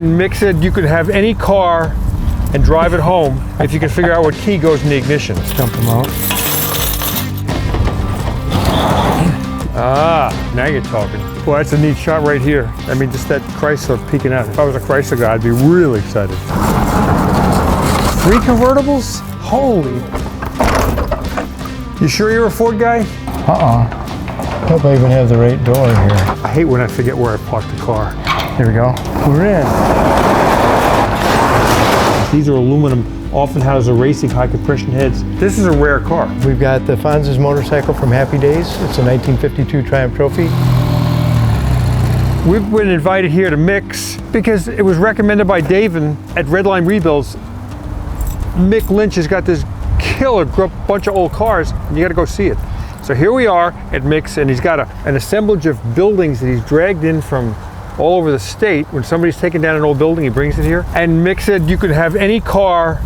Mick said you could have any car and drive it home if you can figure out what key goes in the ignition. Let's dump them out. Ah, now you're talking. Boy, that's a neat shot right here. I mean, just that Chrysler peeking out. If I was a Chrysler guy, I'd be really excited. 3 convertibles? Holy. You sure you're a Ford guy? Hope I even have the right door here. I hate when I forget where I parked the car. Here we go. We're in. These are aluminum, often has a racing high compression heads. This is a rare car. We've got the Fonz's motorcycle from Happy Days. It's a 1952 Triumph Trophy. We've been invited here to Mick's because it was recommended by Davin at Redline Rebuilds. Mick Lynch has got this killer bunch of old cars, and you got to go see it. So here we are at Mick's, and he's got an assemblage of buildings that he's dragged in from all over the state. When somebody's taking down an old building, he brings it here. And Mick said you could have any car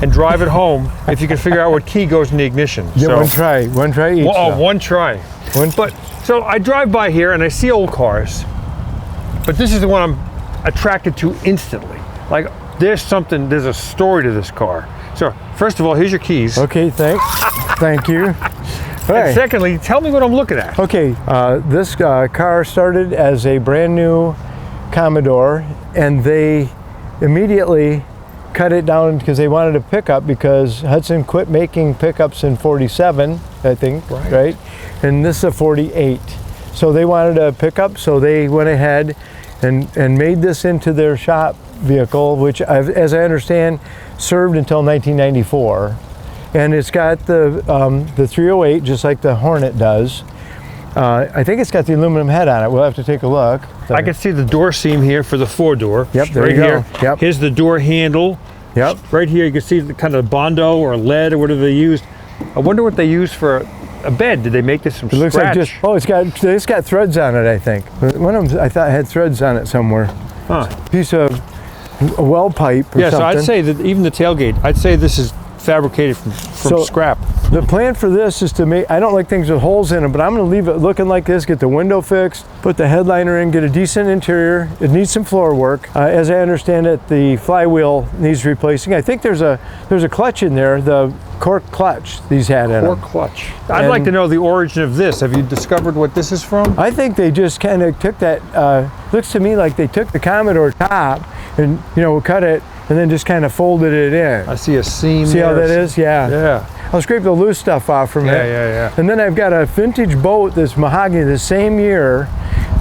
and drive it home if you can figure out what key goes in the ignition. Yeah, so, one try each. Well, one try. But so I drive by here and I see old cars, but this is the one I'm attracted to instantly. Like there's a story to this car. So first of all, here's your keys. Okay, thanks. Thank you. And secondly, tell me what I'm looking at. Okay, this car started as a brand new Commodore, and they immediately cut it down because they wanted a pickup because Hudson quit making pickups in 47, I think, right? And this is a 48. So they wanted a pickup, so they went ahead and made this into their shop vehicle, which, as I understand, served until 1994. And it's got the 308, just like the Hornet does. I think it's got the aluminum head on it. We'll have to take a look. I can see the door seam here for the 4-door. Yep, there you go. Yep. Here's the door handle. Yep. Right here you can see the kind of Bondo or lead or whatever they used. I wonder what they used for a bed. Did they make this from scratch? Looks like it's got threads on it, I think. One of them I thought had threads on it somewhere. Huh. Piece of a well pipe or something. So I'd say that even the tailgate, I'd say this is fabricated from scrap. The plan for this is to make, I don't like things with holes in them, but I'm going to leave it looking like this, get the window fixed, put the headliner in, get a decent interior. It needs some floor work. As I understand it, the flywheel needs replacing. I think there's a clutch in there, the cork clutch these had in them. Cork clutch. I'd like to know the origin of this. Have you discovered what this is from? I think they just kind of took that, looks to me like they took the Commodore top and, cut it and then just kind of folded it in. I see a seam. See how that is? Yeah. Yeah. I'll scrape the loose stuff off from it. Yeah. And then I've got a vintage boat that's mahogany the same year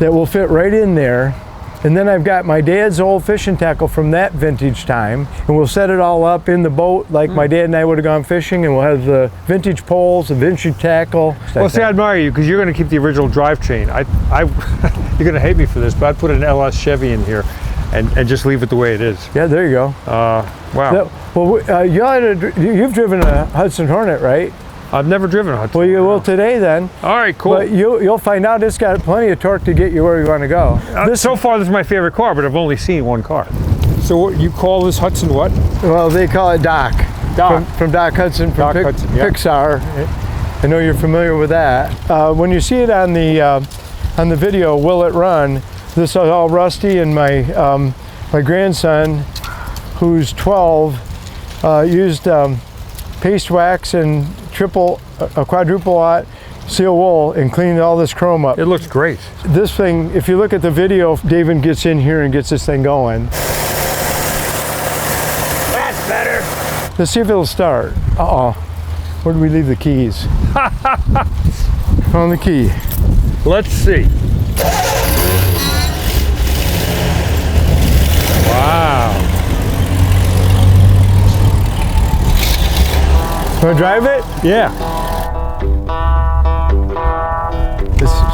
that will fit right in there. And then I've got my dad's old fishing tackle from that vintage time. And we'll set it all up in the boat like my dad and I would have gone fishing, and we'll have the vintage poles, the vintage tackle. Well, see, I admire you because you're going to keep the original drivetrain. You're going to hate me for this, but I'd put an LS Chevy in here and just leave it the way it is. Yeah, there you go. Wow. You've driven a Hudson Hornet, right? I've never driven a Hudson. Well, you will today then. All right, cool. But you'll find out it's got plenty of torque to get you where you want to go. So far, this is my favorite car, but I've only seen one car. So you call this Hudson what? Well, they call it Doc. From Doc Hudson from Pixar. I know you're familiar with that. When you see it on the video, Will It Run? This is all rusty, and my grandson, who's 12, used paste wax and quadruple aught seal wool and cleaned all this chrome up. It looks great. This thing, if you look at the video, Davin gets in here and gets this thing going. That's better. Let's see if it'll start. Where did we leave the keys? Found the key. Let's see. Wow. Want to drive it? Yeah.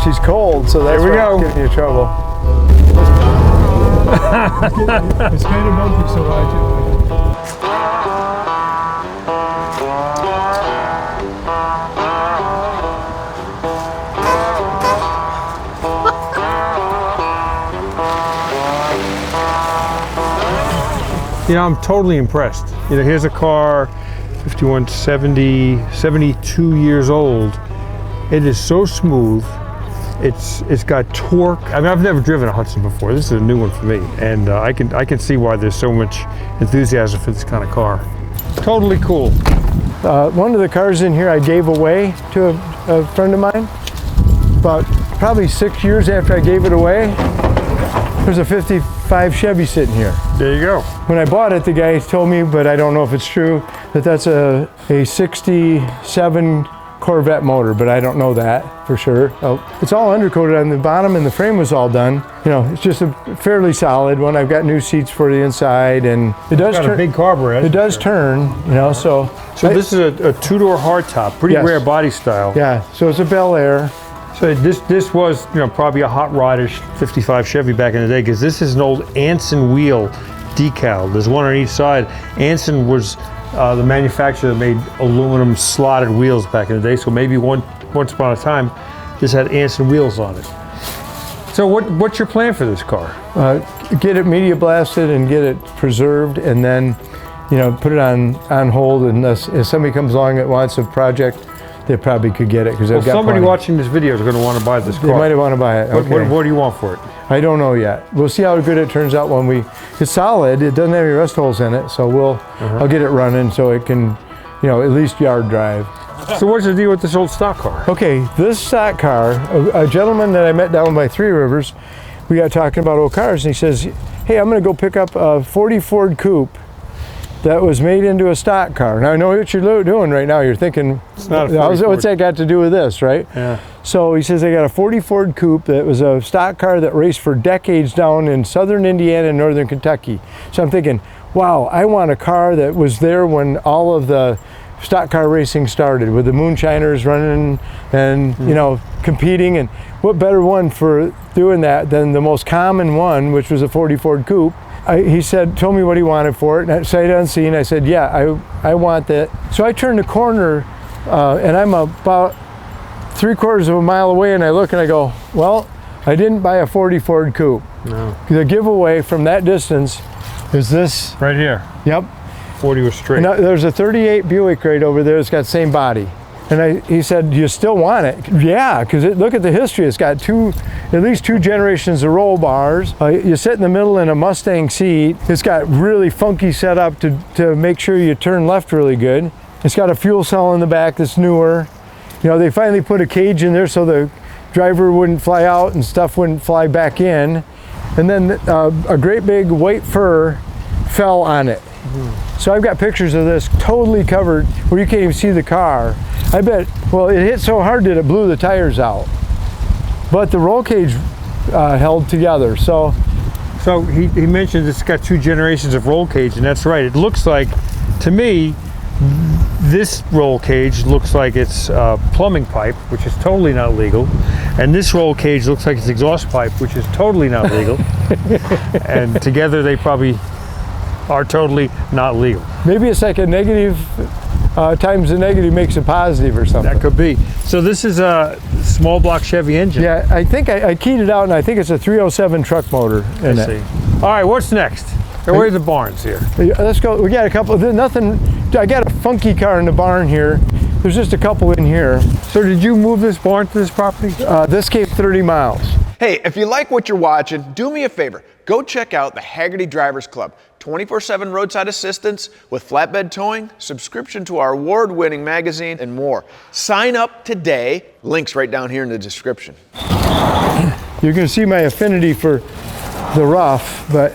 She's cold, so that's why it's getting you trouble. It's kind of bumpy, so I I'm totally impressed. Here's a car, 51, 70, 72 years old. It is so smooth. It's got torque. I mean, I've never driven a Hudson before. This is a new one for me, and I can see why there's so much enthusiasm for this kind of car. Totally cool. One of the cars in here I gave away to a friend of mine. About probably 6 years after I gave it away, there's a 55 Chevy sitting here. There you go. When I bought it, the guy told me, but I don't know if it's true, that that's a 67 Corvette motor, but I don't know that for sure. It's all undercoated on the bottom and the frame was all done. You know, it's just a fairly solid one. I've got new seats for the inside, and it does turn. A big carburetor. It does turn, you know, so. So this is a two-door hardtop, pretty rare body style. Yeah, so it's a Bel Air. So this was, you know, probably a hot rodish 55 Chevy back in the day, because this is an old Anson wheel decal. There's one on each side. Anson was the manufacturer that made aluminum slotted wheels back in the day. So maybe once upon a time, this had Anson wheels on it. So what's your plan for this car? Get it media blasted and get it preserved, and then, you know, put it on hold. And if somebody comes along that wants a project, they probably could get it, because I've got somebody plenty. watching this video is going to want to buy this car. They might want to buy it. Okay. What do you want for it? I don't know yet. We'll see how good it turns out when it's solid. It doesn't have any rust holes in it, so I'll get it running so it can, you know, at least yard drive. So what's the deal with this old stock car? Okay, this stock car, a gentleman that I met down by Three Rivers, we got talking about old cars, and he says, hey, I'm going to go pick up a 40 Ford Coupe that was made into a stock car. Now I know what you're doing right now. You're thinking, it's not a what's that got to do with this, right? Yeah. So he says they got a 40 Ford Coupe that was a stock car that raced for decades down in southern Indiana and northern Kentucky. So I'm thinking, wow, I want a car that was there when all of the stock car racing started, with the moonshiners running and you know, competing. And what better one for doing that than the most common one, which was a 40 Ford Coupe. He told me what he wanted for it, and sight unseen, I said, yeah, I want that. So I turned the corner, and I'm about 3/4 of a mile away, and I look and I go, well, I didn't buy a 40 Ford Coupe. No. The giveaway from that distance is this. Right here. Yep. 40 was straight. Now, there's a 38 Buick right over there. It's got the same body. And he said, do you still want it? Yeah, because look at the history. It's got at least two generations of roll bars. You sit in the middle in a Mustang seat. It's got really funky setup to make sure you turn left really good. It's got a fuel cell in the back that's newer. You know, they finally put a cage in there so the driver wouldn't fly out and stuff wouldn't fly back in. And then a great big white fur fell on it. So I've got pictures of this totally covered where you can't even see the car. I bet, well, it hit so hard that it blew the tires out. But the roll cage held together. So he mentioned it's got two generations of roll cage, and that's right. It looks like, to me, this roll cage looks like it's plumbing pipe, which is totally not legal. And this roll cage looks like it's exhaust pipe, which is totally not legal. And together they probably are totally not legal. Maybe it's like a negative times the negative makes a positive or something. That could be. So this is a small block Chevy engine. Yeah, I think I keyed it out, and I think it's a 307 truck motor in it. All right, what's next? Where are the barns here? Let's go. We got a couple. Nothing. I got a funky car in the barn here. There's just a couple in here. So did you move this barn to this property? This came 30 miles. Hey, if you like what you're watching, do me a favor. Go check out the Hagerty Drivers Club. 24/7 roadside assistance with flatbed towing, subscription to our award-winning magazine, and more. Sign up today. Links right down here in the description. You're going to see my affinity for the rough, but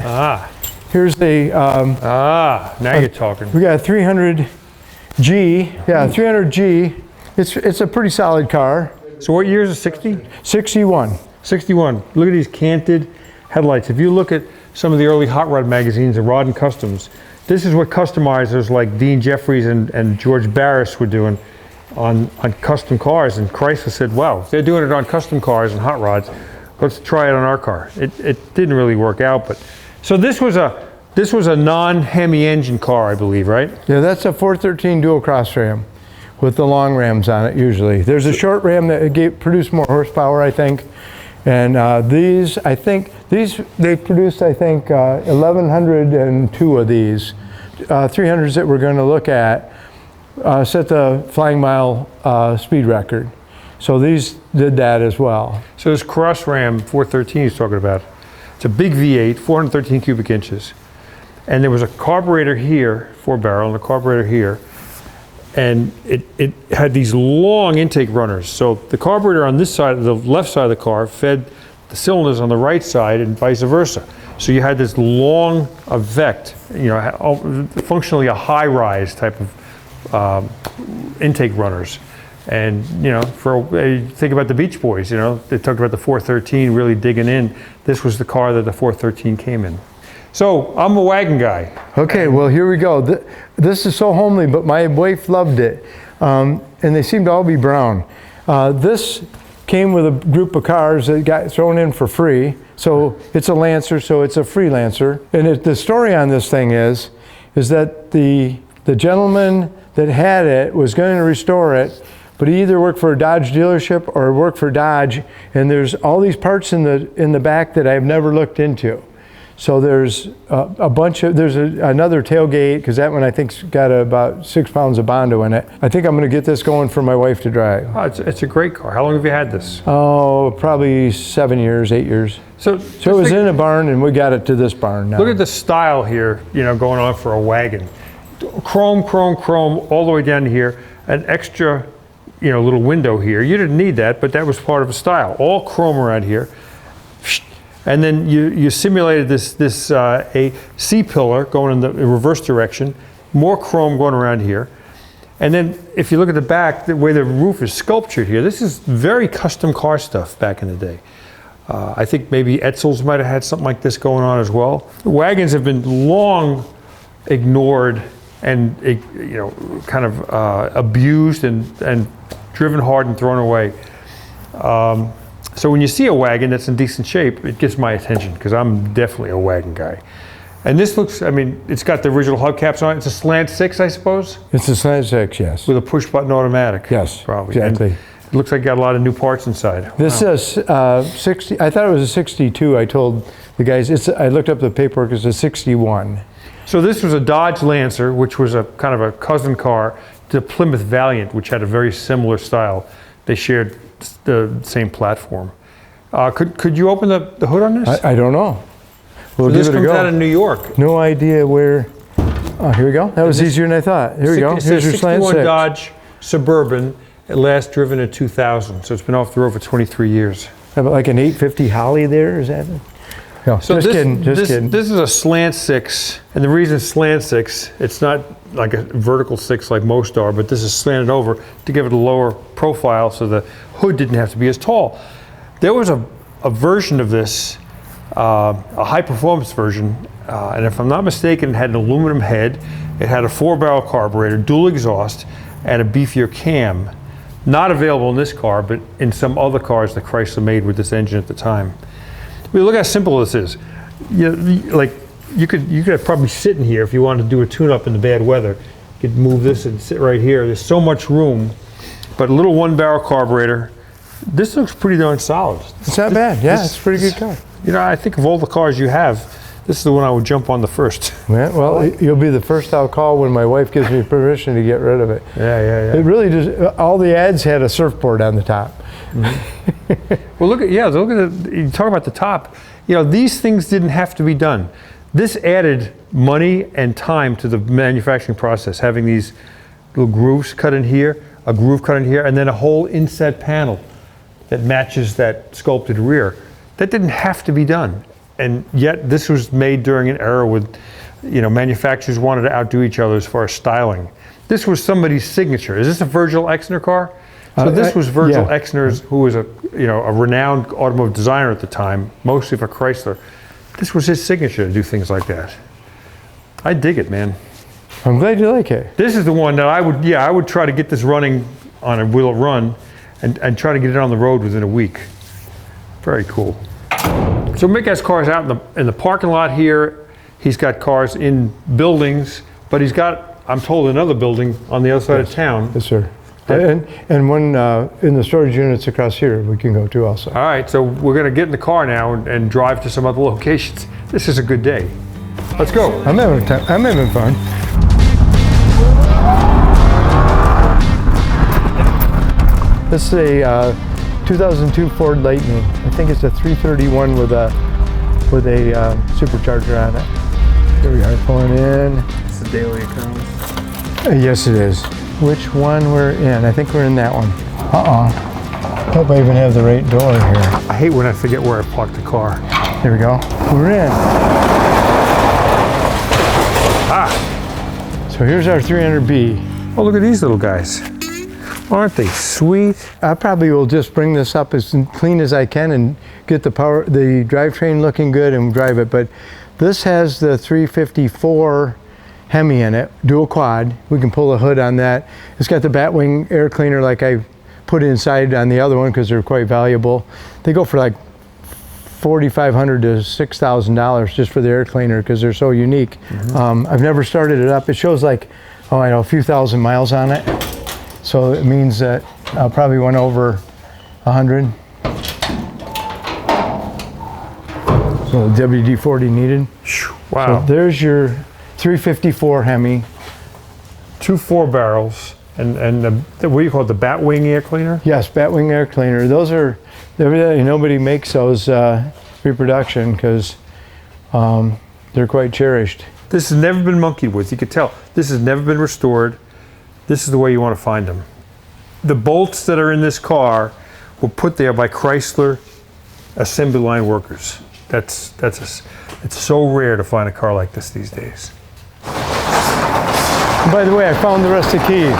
here's the... now you're talking. We got a 300G. Yeah, 300G. It's a pretty solid car. So what year is it, 60? 61. 61. Look at these canted headlights. If you look at some of the early hot rod magazines and Rod and Customs, this is what customizers like Dean Jeffries and George Barris were doing on custom cars. And Chrysler said, wow, if they're doing it on custom cars and hot rods, let's try it on our car. It didn't really work out, but so this was a non-Hemi engine car, I believe, right? Yeah, that's a 413 dual cross ram with the long rams on it usually. There's a short ram that produced more horsepower, I think. And they produced, I think, 1,102 of these. 300s that we're going to look at set the flying mile speed record. So these did that as well. So this Cross Ram 413 he's talking about, it's a big V8, 413 cubic inches. And there was a carburetor here, 4-barrel, and a carburetor here. And it had these long intake runners. So the carburetor on this side, the left side of the car, fed the cylinders on the right side and vice versa. So you had this long vect, you know, functionally a high-rise type of intake runners. And, you know, think about the Beach Boys, you know, they talked about the 413 really digging in. This was the car that the 413 came in. So I'm a wagon guy. Okay, well, here we go. This is so homely, but my wife loved it. And they seem to all be brown. This came with a group of cars that got thrown in for free. So it's a Lancer, so it's a freelancer. And the story on this thing is that the gentleman that had it was going to restore it, but he either worked for a Dodge dealership or worked for Dodge, and there's all these parts in the back that I've never looked into. So there's another tailgate, because that one I think's got about 6 pounds of Bondo in it. I think I'm going to get this going for my wife to drive. Oh, it's a great car. How long have you had this? Oh, probably 7 years, 8 years. So it was in a barn, and we got it to this barn now. Look at the style here, you know, going on for a wagon. Chrome, chrome, chrome, all the way down to here. An extra, you know, little window here. You didn't need that, but that was part of the style. All chrome around here. And then you simulated this a C-pillar going in the reverse direction, more chrome going around here. And then if you look at the back, the way the roof is sculptured here, this is very custom car stuff back in the day. I think maybe Etzel's might have had something like this going on as well. Wagons have been long ignored and, you know, kind of abused and driven hard and thrown away. So when you see a wagon that's in decent shape, it gets my attention, because I'm definitely a wagon guy. And this looks, I mean, it's got the original hubcaps on it. It's a slant 6, I suppose? It's a slant 6, yes. With a push-button automatic. Yes, probably. exactly. And it looks like it got a lot of new parts inside. This is 60, I thought it was a 62. I told the guys, I looked up the paperwork, it's a 61. So this was a Dodge Lancer, which was a kind of a cousin car to Plymouth Valiant, which had a very similar style. They shared the same platform. Could you open the hood on this? I don't know. We'll so give this it a comes go. out of New York. No idea where. Oh, here we go. That was easier than I thought. Here we go. Here's your slant 6. Dodge Suburban, at last driven in 2000. So it's been off the road for 23 years. Have like an 850 Holly there, is that it? No, so just kidding. This is a slant 6, and the reason it's slant 6, it's not like a vertical 6 like most are, but this is slanted over to give it a lower profile so the hood didn't have to be as tall. There was a version of this, a high performance version, and if I'm not mistaken, it had an aluminum head, it had a 4-barrel carburetor, dual exhaust, and a beefier cam. Not available in this car, but in some other cars that Chrysler made with this engine at the time. I mean, look how simple this is. You know, like you could probably sit in here if you wanted to do a tune-up in the bad weather. You could move this and sit right here. There's so much room, but a little 1-barrel carburetor. This looks pretty darn solid. It's not bad. Yeah, it's a pretty good car. You know, I think of all the cars you have, this is the one I would jump on the first. Yeah, well, you'll be the first I'll call when my wife gives me permission to get rid of it. Yeah. It really just, all the ads had a surfboard on the top. Mm-hmm. Well, look at you talk about the top. You know, these things didn't have to be done. This added money and time to the manufacturing process, having these little grooves cut in here, a groove cut in here, and then a whole inset panel that matches that sculpted rear. That didn't have to be done. And yet this was made during an era with, you know, manufacturers wanted to outdo each other as far as styling. This was somebody's signature. Is this a Virgil Exner car? So this was Virgil Exner's, who was a renowned automotive designer at the time, mostly for Chrysler. This was his signature to do things like that. I dig it, man. I'm glad you like it. This is the one that I would try to get this running on a wheel run and try to get it on the road within a week. Very cool. So Mick has cars out in the parking lot here. He's got cars in buildings, but he's got, I'm told, another building on the other side of town. Yes, sir. And one in the storage units across here we can go to also. All right, so we're going to get in the car now and drive to some other locations. This is a good day. Let's go. I'm having fun. This is a 2002 Ford Lightning. I think it's a 331 with a supercharger on it. Here we are pulling in. It's the daily occurrence. Yes, it is. Which one we're in? I think we're in that one. Hope I even have the right door here. I hate when I forget where I parked the car. Here we go. We're in. So here's our 300B. Oh, look at these little guys. Aren't they sweet? I probably will just bring this up as clean as I can and get the drivetrain looking good and drive it. But this has the 354 Hemi in it, dual quad. We can pull the hood on that. It's got the Batwing air cleaner like I put inside on the other one because they're quite valuable. They go for like $4,500 to $6,000 just for the air cleaner because they're so unique. I've never started it up. It shows like, I know, a few thousand miles on it. So it means that I probably went over 100. So WD-40 needed. Wow. So there's your 354 Hemi. 2 4-barrels and what do you call it, the Batwing air cleaner? Yes, Batwing air cleaner. Those are, nobody makes those reproduction because they're quite cherished. This has never been monkeyed with. You could tell. This has never been restored. This is the way you want to find them. The bolts that are in this car were put there by Chrysler assembly line workers. It's so rare to find a car like this these days. And by the way, I found the rest of the keys.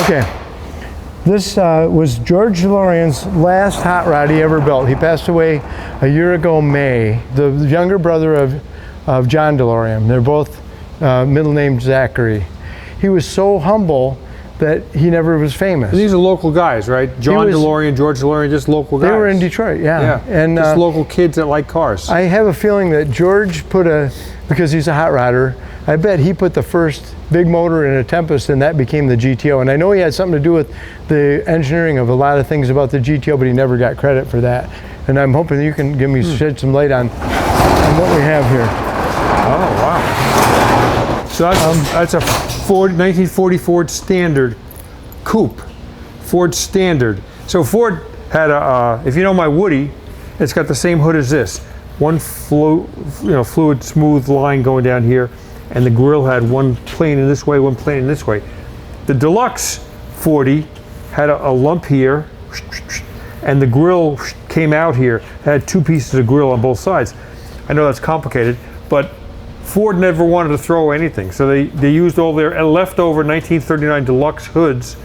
Okay, this was George DeLorean's last hot rod he ever built. He passed away a year ago, May. The younger brother of John DeLorean. They're both middle named Zachary. He was so humble that he never was famous. And these are local guys, right? John DeLorean, George DeLorean, just local guys. They were in Detroit, yeah. And just local kids that like cars. I have a feeling that George because he's a hot rodder, I bet he put the first big motor in a Tempest and that became the GTO. And I know he had something to do with the engineering of a lot of things about the GTO, but he never got credit for that. And I'm hoping you can give me shed some light on what we have here. Oh, wow. So that's a 1940 Ford Standard Coupe. Ford Standard. So Ford had if you know my Woody, it's got the same hood as this. One fluid smooth line going down here, and the grill had one plane in this way, one plane in this way. The Deluxe 40 had a lump here, and the grill came out here. It had 2 pieces of grill on both sides. I know that's complicated, but Ford never wanted to throw anything, so they used all their leftover 1939 Deluxe hoods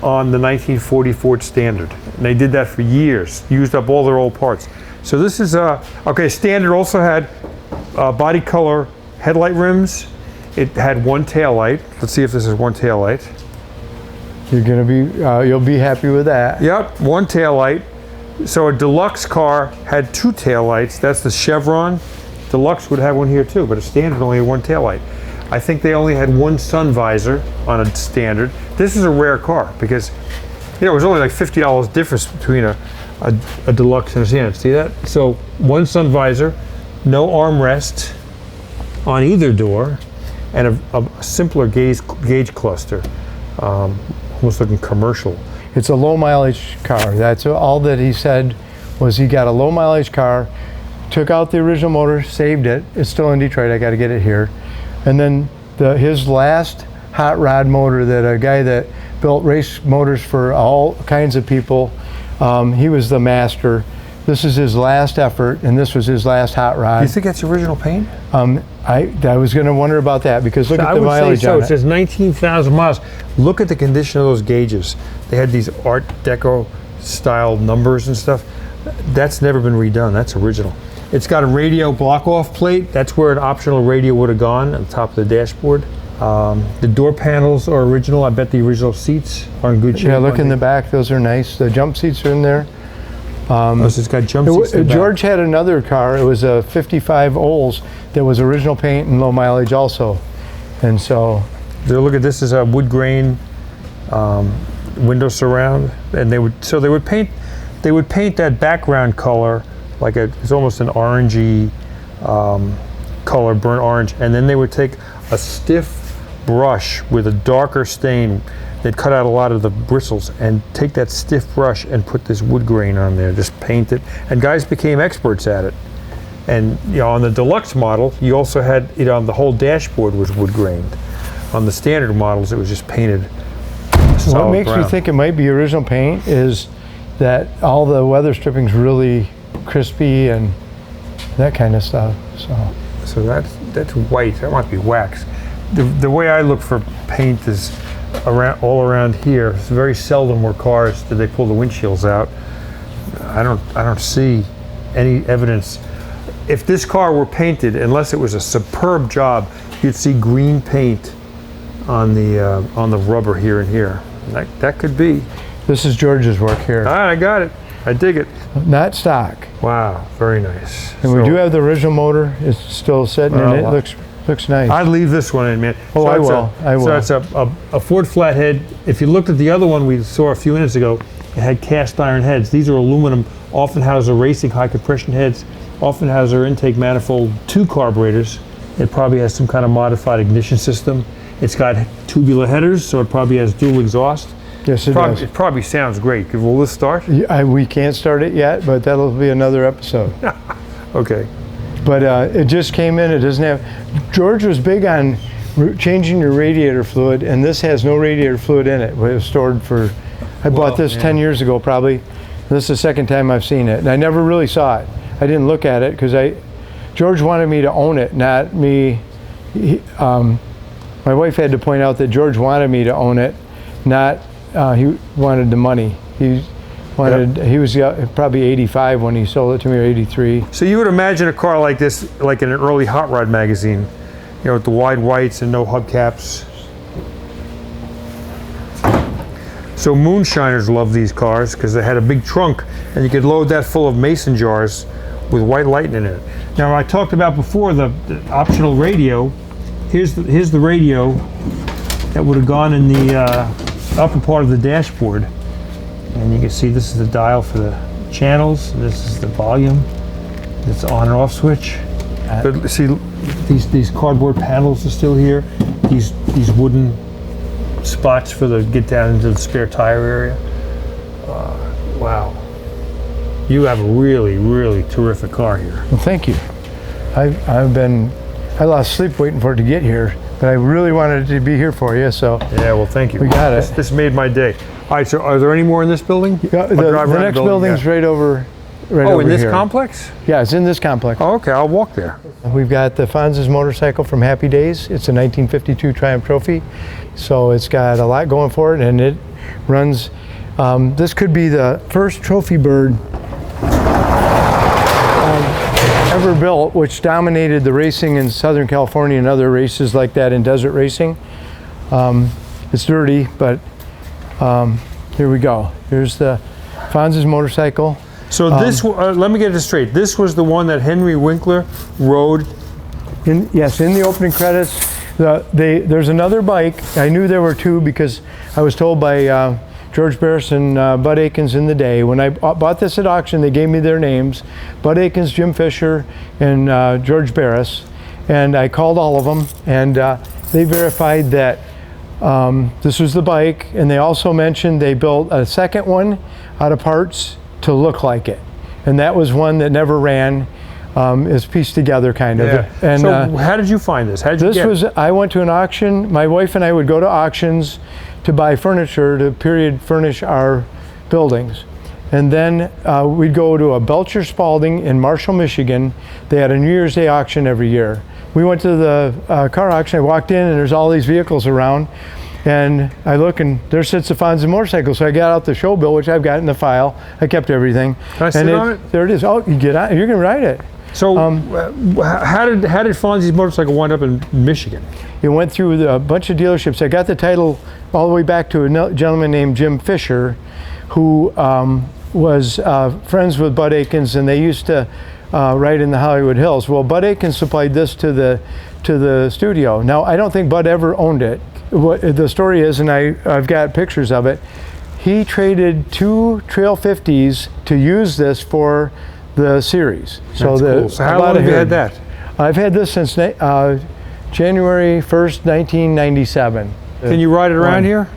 on the 1940 Ford Standard. And they did that for years, used up all their old parts. So this is, okay, Standard also had body color headlight rims. It had one tail light. Let's see if this is one tail light. You're gonna be, you'll be happy with that. Yep, one tail light. So a Deluxe car had 2 tail lights. That's the Chevron. Deluxe would have one here too, but a Standard only had 1 tail light. I think they only had 1 sun visor on a Standard. This is a rare car because, it was only like $50 difference between a Deluxe and a Standard. See that? So 1 sun visor, no armrest on either door, and a simpler gauge cluster, almost looking commercial. It's a low mileage car. That's all that he said was he got a low mileage car, took out the original motor, saved it. It's still in Detroit. I got to get it here. And then his last hot rod motor, that a guy that built race motors for all kinds of people, he was the master. This is his last effort, and this was his last hot rod. You think that's original paint? I was going to wonder about that because look at the mileage on it. It says 19,000 miles. Look at the condition of those gauges. They had these Art Deco style numbers and stuff. That's never been redone. That's original. It's got a radio block-off plate. That's where an optional radio would have gone on the top of the dashboard. The door panels are original. I bet the original seats are in good shape. Yeah, look in the back. Those are nice. The jump seats are in there. So it's got jump seats in the back. George had another car. It was a 55 Olds that was original paint and low mileage also. And so... Look at this is a wood grain window surround. And they would paint that background color like it's almost an orangey color, burnt orange, and then they would take a stiff brush with a darker stain, they'd cut out a lot of the bristles and take that stiff brush and put this wood grain on there, just paint it. And guys became experts at it. And on the deluxe model, you also had, the whole dashboard was wood grained. On the standard models, it was just painted solid What makes brown. me think it might be original paint is that all the weather stripping's really crispy and that kind of stuff. So that's white. That might be wax. The way I look for paint is all around here. It's very seldom where cars do they pull the windshields out. I don't see any evidence. If this car were painted, unless it was a superb job, you'd see green paint on the rubber here and here. That could be. This is George's work here. All right, I got it. I dig it. Not stock. Wow, very nice. And we do have the original motor. It's still sitting in it. Looks nice. I'd leave this one in, man. Oh, I will. So it's a Ford flathead. If you looked at the other one we saw a few minutes ago, it had cast iron heads. These are aluminum, Offenhauser racing high compression heads. Offenhauser intake manifold, 2 carburetors. It probably has some kind of modified ignition system. It's got tubular headers, so it probably has dual exhaust. Yes, it does. It probably sounds great. Will this start? We can't start it yet, but that'll be another episode. Okay. But it just came in. It doesn't have. George was big on changing your radiator fluid, and this has no radiator fluid in it. It was stored for. I bought this 10 years ago, probably. This is the second time I've seen it, and I never really saw it. I didn't look at it because George wanted me to own it, not me. My wife had to point out that George wanted me to own it, not he wanted the money. He was probably 85 when he sold it to me, or 83. So you would imagine a car like this, like in an early Hot Rod magazine, with the wide whites and no hubcaps. So moonshiners love these cars because they had a big trunk, and you could load that full of mason jars with white lighting in it. Now, I talked about before the optional radio. Here's the radio that would have gone in the upper part of the dashboard. And you can see this is the dial for the channels. This is the volume. It's on and off switch. But see, these cardboard panels are still here. These wooden spots for the get down into the spare tire area. Wow. You have a really, really terrific car here. Well, thank you. I lost sleep waiting for it to get here, but I really wanted it to be here for you, so. Yeah, well, thank you. We got it. This made my day. All right, so are there any more in this building? Yeah, the next building's right over here. Oh, in this complex? Yeah, it's in this complex. Oh, okay, I'll walk there. We've got the Fonz's motorcycle from Happy Days. It's a 1952 Triumph Trophy, so it's got a lot going for it, and it runs. This could be the first trophy bird ever built, which dominated the racing in Southern California and other races like that in desert racing. It's dirty, but here we go. Here's the Fonz's motorcycle. So this, let me get this straight. This was the one that Henry Winkler rode? Yes, in the opening credits. There's another bike. I knew there were 2 because I was told by George Barris and Bud Akins in the day. When I bought this at auction, they gave me their names. Bud Akins, Jim Fisher, and George Barris. And I called all of them, and they verified that this was the bike. And they also mentioned they built a second one out of parts to look like it. And that was one that never ran. It's pieced together kind of. Yeah. And, so how did you find this? How did you get it? I went to an auction. My wife and I would go to auctions to buy furniture to period furnish our buildings. And then we'd go to a Belcher Spalding in Marshall, Michigan. They had a New Year's Day auction every year. We went to the car auction. I walked in and there's all these vehicles around. And I look and there sits the Fonzie motorcycle. So I got out the show bill, which I've got in the file. I kept everything. Can I sit on it? There it is. Oh, you get on. You can ride it. So how did Fonzie's motorcycle wind up in Michigan? It went through a bunch of dealerships. I got the title all the way back to a gentleman named Jim Fisher, who was friends with Bud Akins, and they used to ride in the Hollywood Hills. Well, Bud Akins supplied this to the studio. Now, I don't think Bud ever owned it. What the story is, and I've got pictures of it, he traded 2 Trail 50s to use this for the series. That's cool. So how long have you had that? I've had this since January 1st, 1997. Can you ride it around here?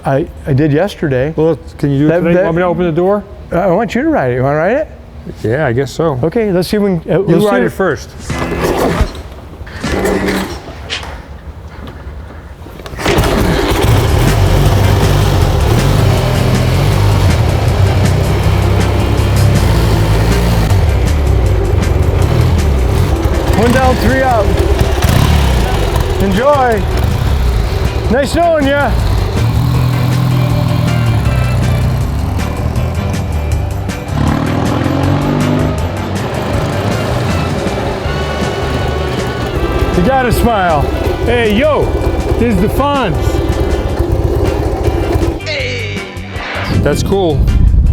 I did yesterday. Well, can you do it today? Want me to open the door? I want you to ride it. You want to ride it? Yeah, I guess so. Okay, let's see when. You ride it first. One down, three up. Enjoy. Nice knowing ya. You gotta smile. Hey, yo, this is the Fonz. Hey. That's cool.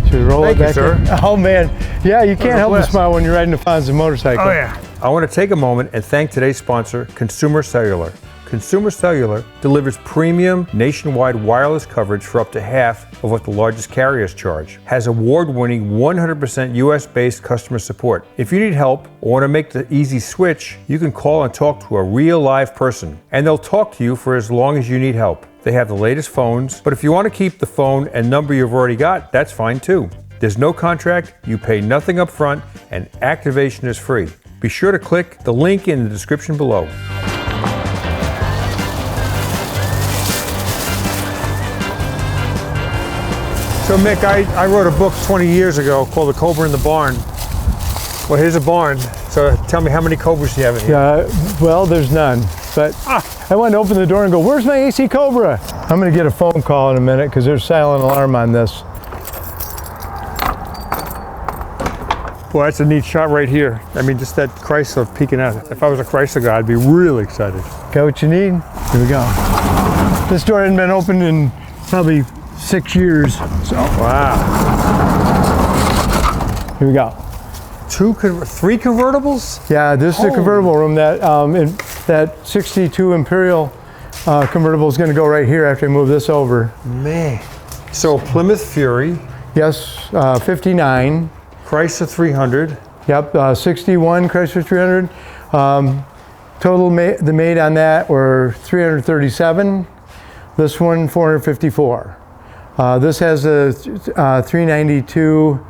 Should we roll Thank it back you, sir. in? Oh man, yeah, you can't help but blessed. smile when you're riding a Fonz motorcycle. Oh yeah. I want to take a moment and thank today's sponsor, Consumer Cellular. Consumer Cellular delivers premium nationwide wireless coverage for up to half of what the largest carriers charge. Has award-winning 100% US-based customer support. If you need help or want to make the easy switch, you can call and talk to a real live person, and they'll talk to you for as long as you need help. They have the latest phones, but if you want to keep the phone and number you've already got, that's fine too. There's no contract, you pay nothing up front, and activation is free. Be sure to click the link in the description below. So Mick, I wrote a book 20 years ago called The Cobra in the Barn. Well, here's a barn. So tell me, how many Cobras do you have in here? Yeah, well, there's none. But I wanted to open the door and go, where's my AC Cobra? I'm gonna get a phone call in a minute because there's silent alarm on this. Boy, that's a neat shot right here. I mean, just that Chrysler peeking out. If I was a Chrysler guy, I'd be really excited. Got what you need? Here we go. This door hadn't been opened in probably 6 years. So Wow. here we go. Three convertibles? Yeah, this is the convertible room. That 62 Imperial convertible is going to go right here after I move this over. Man. So Plymouth Fury. Yes, 59. Chrysler 300. Yep, 61 Chrysler 300. Total the made on that were 337. This one 454. This has a 392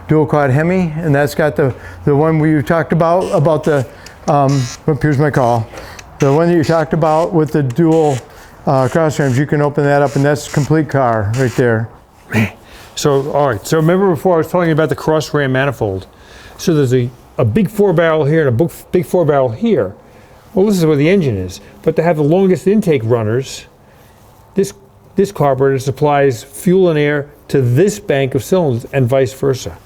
dual quad Hemi, and that's got the one we talked about the here's my call. The one that you talked about with the dual cross trams, you can open that up, and that's complete car right there. So, all right. So remember before I was telling you about the cross ram manifold. So there's a big 4-barrel here and a big 4-barrel here. Well, this is where the engine is. But to have the longest intake runners, this carburetor supplies fuel and air to this bank of cylinders and vice versa.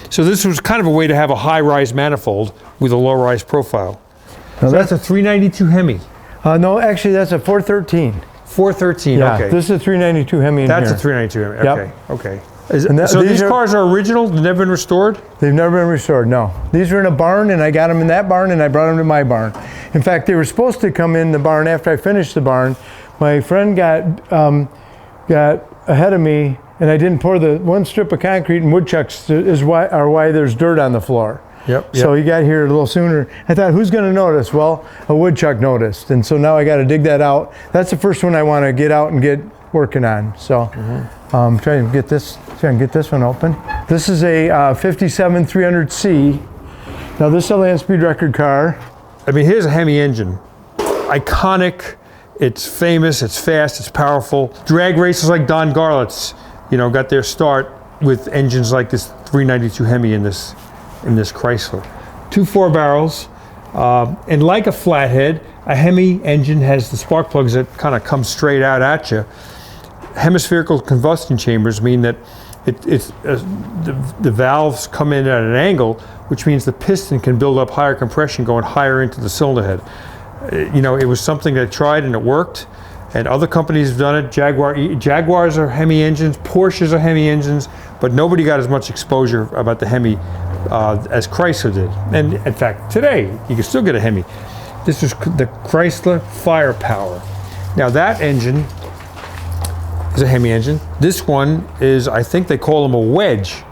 So this was kind of a way to have a high-rise manifold with a low-rise profile. Now So that's a 392 Hemi. No, actually that's a 413. 413, Yeah, okay. this is a 392 Hemi in That's here. a 392 Hemi, Yep. okay, okay. So these cars are original, they've never been restored? They've never been restored, no. These were in a barn, and I got them in that barn, and I brought them to my barn. In fact, they were supposed to come in the barn after I finished the barn. My friend got ahead of me, and I didn't pour the one strip of concrete, and woodchucks are why there's dirt on the floor. Yep. So he got here a little sooner. I thought, who's going to notice? Well, a woodchuck noticed, and so now I got to dig that out. That's the first one I want to get out and get working on. So trying to get this one open. This is a 57 300C. Now this is a land speed record car. I mean, here's a Hemi engine. Iconic, it's famous, it's fast, it's powerful. Drag racers like Don Garlits, got their start with engines like this 392 Hemi in this Chrysler. 2 4-barrels, and like a flathead, a Hemi engine has the spark plugs that kind of come straight out at you. Hemispherical combustion chambers mean that the valves come in at an angle, which means the piston can build up higher compression going higher into the cylinder head. It was something that I tried and it worked, and other companies have done it. Jaguars are Hemi engines, Porsches are Hemi engines, but nobody got as much exposure about the Hemi as Chrysler did. And in fact, today, you can still get a Hemi. This is the Chrysler Firepower. Now that engine is a Hemi engine. This one is, I think they call them a wedge.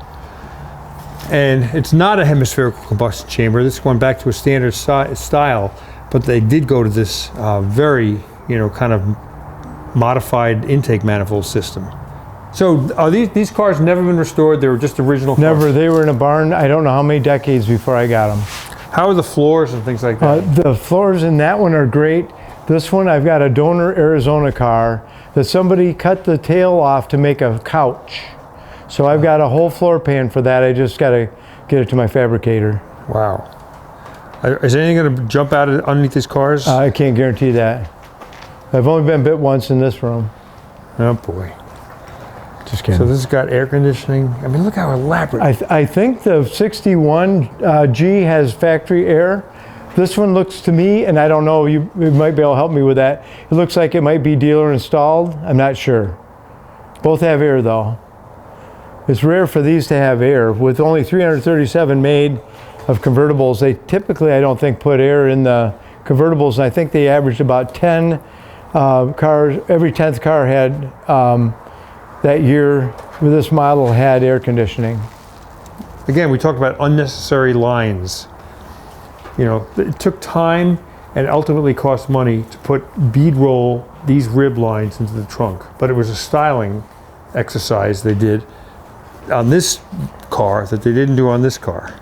And it's not a hemispherical combustion chamber. This one back to a standard style, but they did go to this very, kind of modified intake manifold system. So are these cars never been restored? They were just original cars? Never. They were in a barn, I don't know how many decades before I got them. How are the floors and things like that? The floors in that one are great. This one, I've got a donor Arizona car that somebody cut the tail off to make a couch. So I've got a whole floor pan for that. I just got to get it to my fabricator. Wow. Is anything going to jump out underneath these cars? I can't guarantee that. I've only been bit once in this room. Oh boy. Just kidding. So this has got air conditioning. I mean, look how elaborate. I think the 61G has factory air. This one looks to me, and I don't know, you might be able to help me with that. It looks like it might be dealer installed. I'm not sure. Both have air though. It's rare for these to have air. With only 337 made of convertibles, they typically, I don't think, put air in the convertibles, and I think they averaged about 10 cars. Every 10th car had that year with this model had air conditioning. Again, we talked about unnecessary lines. You know, it took time and ultimately cost money to put bead roll these rib lines into the trunk, but it was a styling exercise they did on this car that they didn't do on this car.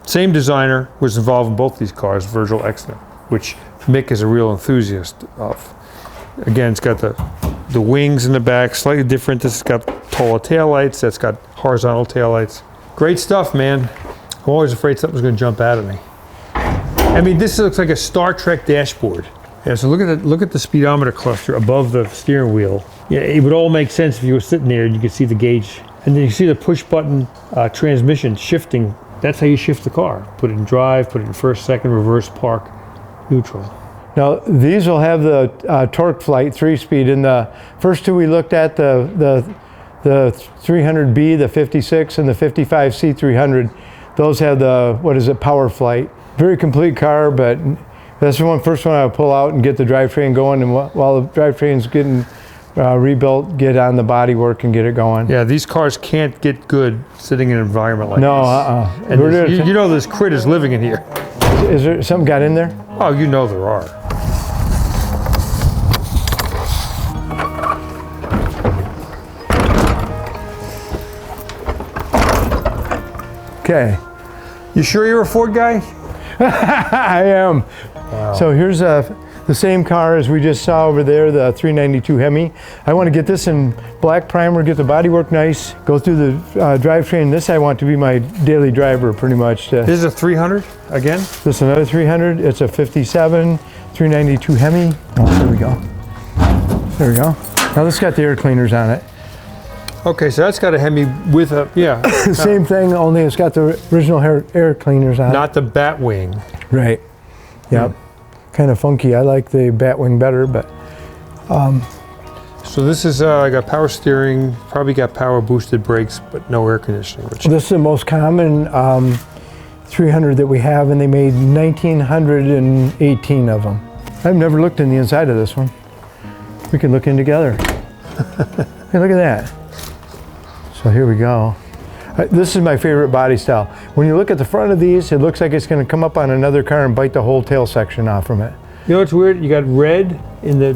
Same designer was involved in both these cars, Virgil Exner, which Mick is a real enthusiast of. Again, it's got the wings in the back, slightly different. This has got taller taillights, that's got horizontal taillights. Great stuff, man. I'm always afraid something's gonna jump out at me. I mean, this looks like a Star Trek dashboard. Yeah, so look at the speedometer cluster above the steering wheel. Yeah, it would all make sense if you were sitting there and you could see the gauge. And then you see the push button transmission shifting. That's how you shift the car. Put it in drive, put it in first, second, reverse, park, neutral. Now these will have the torque flight 3-speed. In the first two we looked at, the 300B, the 56, and the 55 C300, those have the, what is it, power flight. Very complete car, but that's the first one I would pull out and get the drivetrain going, and while the drivetrain's getting rebuilt, get on the body work and get it going. Yeah, these cars can't get good sitting in an environment like this. And you know this crit is living in here. Is there something got in there? Oh, you know there are. Okay. You sure you're a Ford guy? I am. Wow. So here's the same car as we just saw over there, the 392 Hemi. I want to get this in black primer, get the bodywork nice, go through the drivetrain. This I want to be my daily driver pretty much. This is a 300 again? This is another 300. It's a 57 392 Hemi. Oh, there we go. There we go. Now this got the air cleaners on it. Okay, so that's got a Hemi with a, yeah. Same thing, only it's got the original air cleaners on it. Not the Batwing. Right. Yep. Kind of funky. I like the Batwing better, but. So this is, I got power steering, probably got power boosted brakes, but no air conditioning. This is the most common 300 that we have, and they made 1,918 of them. I've never looked in the inside of this one. We can look in together. Hey, look at that. So here we go. This is my favorite body style. When you look at the front of these, it looks like it's going to come up on another car and bite the whole tail section off from it. You know what's weird? You got red in the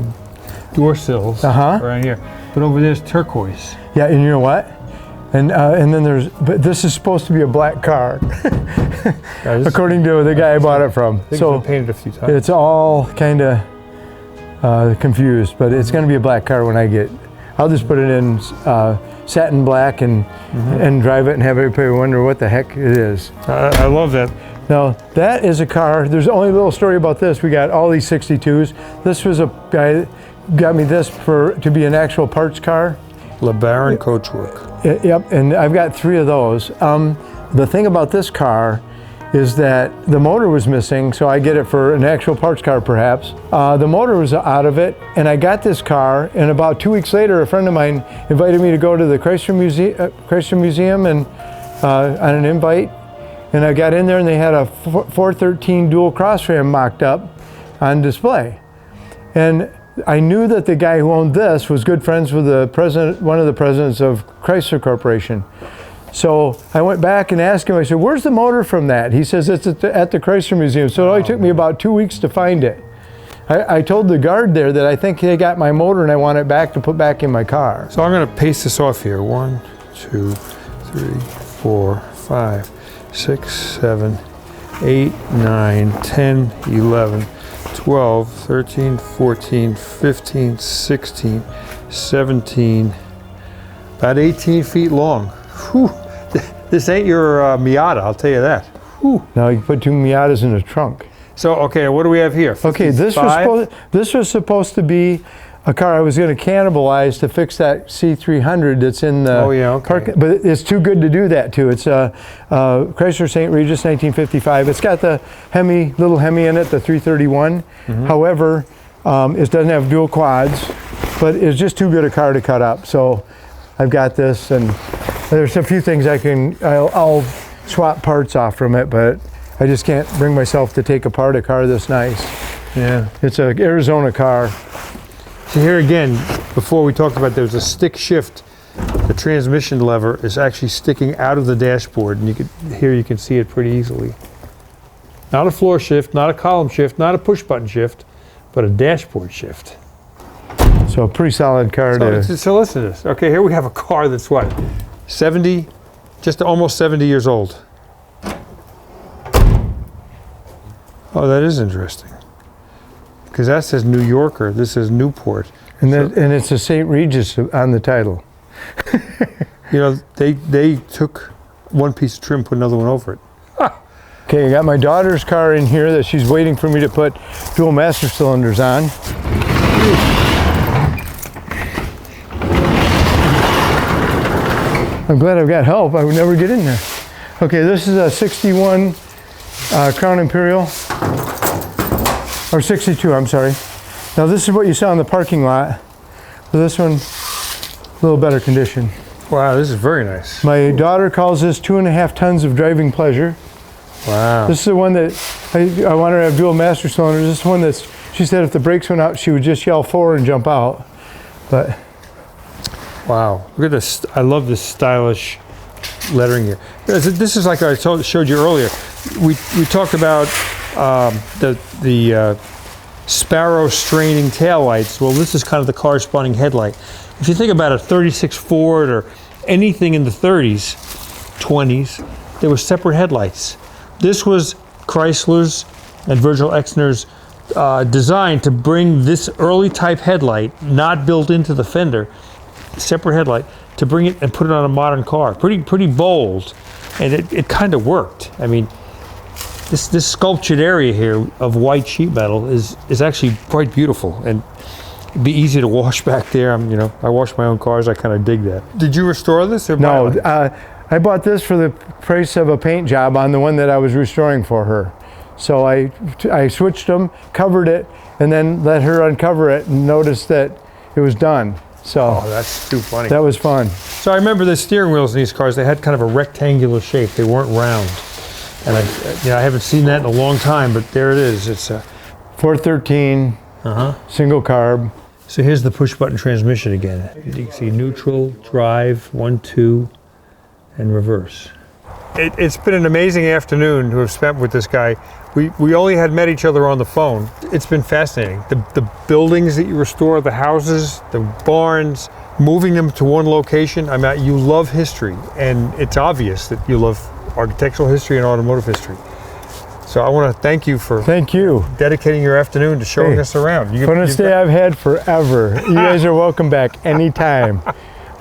door sills around here, but over there's turquoise. Yeah, and you know what? And then but this is supposed to be a black car, according to the guy I bought it from. So it's been painted a few times. It's all kind of confused, but it's going to be a black car when I get. I'll just put it in satin black and drive it and have everybody wonder what the heck it is. I love that. Now that is a car. There's only a little story about this. We got all these 62s. This was a guy that got me this to be an actual parts car. LeBaron coachwork. Yep, and I've got 3 of those. The thing about this car is that the motor was missing, so I get it for an actual parts car perhaps. The motor was out of it, and I got this car, and about 2 weeks later, a friend of mine invited me to go to the Chrysler Museum and on an invite, and I got in there and they had a 413 dual cross ram mocked up on display. And I knew that the guy who owned this was good friends with one of the presidents of Chrysler Corporation. So I went back and asked him, I said, where's the motor from that? He says, it's at the Chrysler Museum. So it only took me about 2 weeks to find it. I told the guard there that I think they got my motor and I want it back to put back in my car. So I'm going to paste this off here. 1, 2, 3, 4, 5, 6, 7, 8, 9, 10, 11, 12, 13, 14, 15, 16, 17, about 18 feet long. Whew. This ain't your Miata, I'll tell you that. Whew. Now you can put 2 Miatas in the trunk. So, okay, what do we have here? 55? Okay, this was supposed to be a car I was going to cannibalize to fix that C300 that's in the park, but it's too good to do that to. It's a Chrysler St. Regis 1955. It's got the Hemi, little Hemi in it, the 331. However, it doesn't have dual quads, but it's just too good a car to cut up. So I've got this, and there's a few things I'll swap parts off from it, but I just can't bring myself to take apart a car this nice. Yeah. It's an Arizona car. So here again, before we talked about there was a stick shift. The transmission lever is actually sticking out of the dashboard, and you can see it pretty easily. Not a floor shift, not a column shift, not a push button shift, but a dashboard shift. So a pretty solid car So listen to this. Okay, here we have a car that's what? 70, just almost 70 years old. Oh, that is interesting. Because that says New Yorker, this says Newport. And it's a St. Regis on the title. You know, they took one piece of trim, put another one over it. Okay, I got my daughter's car in here that she's waiting for me to put dual master cylinders on. I'm glad I've got help. I would never get in there. Okay, this is a 61 Crown Imperial. Or 62, I'm sorry. Now this is what you saw in the parking lot. But this one, a little better condition. Wow, this is very nice. My daughter calls this 2.5 tons of driving pleasure. Wow. This is the one that, I want her to have dual master cylinders. This is one that's, she said if the brakes went out, she would just yell forward and jump out. But. Wow, look at this. I love this stylish lettering here. This is like I showed you earlier. We talked about the sparrow straining taillights. Well, this is kind of the corresponding headlight. If you think about a 36 Ford or anything in the 30s, 20s, there were separate headlights. This was Chrysler's and Virgil Exner's design to bring this early type headlight, not built into the fender, separate headlight, to bring it and put it on a modern car. Pretty bold, and it kind of worked. I mean, this sculptured area here of white sheet metal is actually quite beautiful, and it'd be easy to wash back there. I wash my own cars. I kind of dig that. Did you restore this? Or no, I bought this for the price of a paint job on the one that I was restoring for her. So I switched them, covered it, and then let her uncover it and noticed that it was done. So that's too funny. That was fun. So I remember the steering wheels in these cars, they had kind of a rectangular shape. They weren't round. And I haven't seen that in a long time, but there it is. It's a 413 single carb. So here's the push button transmission again. You can see neutral, drive, 1, 2, and reverse. It's been an amazing afternoon to have spent with this guy. We only had met each other on the phone. It's been fascinating. The buildings that you restore, the houses, the barns, moving them to one location. I mean, you love history, and it's obvious that you love architectural history and automotive history. So I want to thank you for dedicating your afternoon to showing us around. Funnest day I've had forever. You guys are welcome back anytime.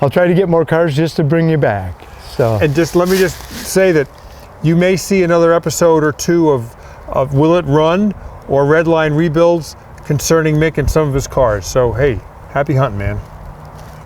I'll try to get more cars just to bring you back. So. And let me say that you may see another episode or two of Will It Run or Redline rebuilds concerning Mick and some of his cars. So hey, happy hunting, man.